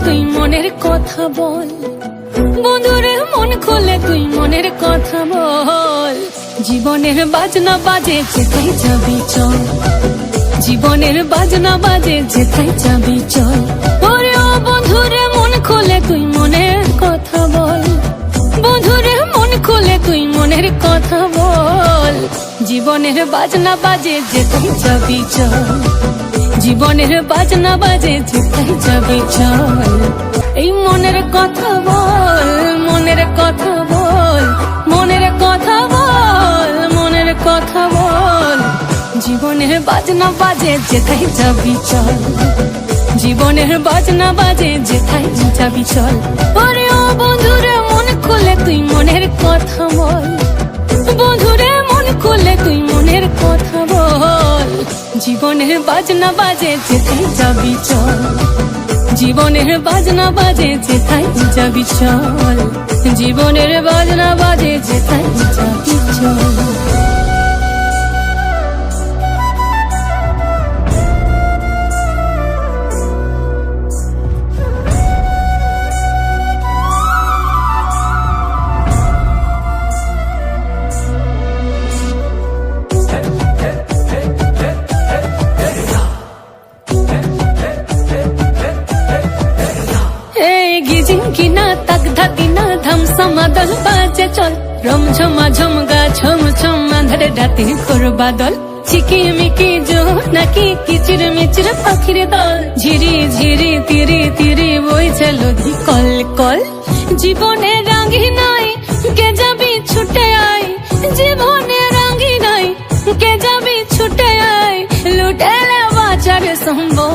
তুই মনের কথা বল, বন্ধুরে মন খুলে তুই মনের কথা বল। জীবনের বাজনা বাজে যেথায় যাবি চল, জীবনের বাজনা বাজে যেথায় যাবি চল। ওরে ও বন্ধুরে মন খুলে তুই মনের কথা বল, বন্ধুরে মন খুলে তুই মনের কথা বল। জীবনের বাজনা বাজে যেথায় যাবি চল, জীবনের বাজনা বাজে যেথায় যাবি চল। এই মনের কথা বল, মনের কথা বল, মনের কথা বল, মনের কথা বল। জীবনের বাজনা বাজে যেথায় যাবি চল, জীবনের বাজনা বাজে যেথায় যাবি চল। ওরে ও বন্ধুরে মন খুলে তুই মনের কথা বল, বন্ধুরে মন খুলে তুই মনের কথা বল। জীবনের বাজনা বাজে যেথায় যাবি চল, জীবনের বাজনা বাজে যেথায় যাবি চল, জীবনের বাজনা বাজে যেথায় যাবি চল। কিনা তাক ধাকিনা ধাম সমাদল বাজে চল, রম ঝমা ঝমগা ছম ছম আঁধারে রাতে খোর বাদল। ঝিকিমিকি জো নাকি কিচির মিচির পাখির দল, ঝিরি ঝিরি তিরি তিরি বইছে নদী কল কল। জীবনে রাঙ্গি নাই কে যাবি ছুটে আয়, জীবনে রাঙ্গি নাই কে যাবি ছুটে আয়। লুটেলে বাঁচার সম্ভব,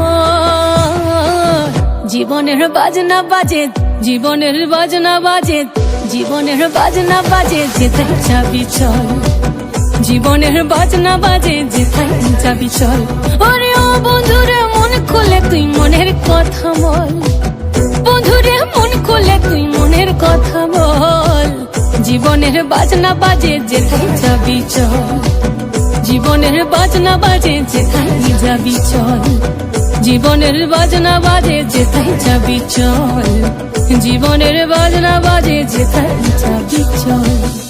জীবনের বাজনা বাজে, জীবনের বাজনা বাজে, জীবনের বাজনা বাজে যেথায় যাবি চল, জীবনের বাজনা বাজে যেথায় যাবি চল। ওরে ও বন্ধুরে মন খুলে তুই মনের কথা বল, বন্ধুরে মন খুলে তুই মনের কথা বল। জীবনের বাজনা বাজে যেথায় যাবি চল, জীবনের বাজনা বাজে যেথায় যাবি চল, জীবনের বাজনা বাজে যেথায় যাবি চল, জীবনের বাজনা বাজে যেথায় যাবি চল।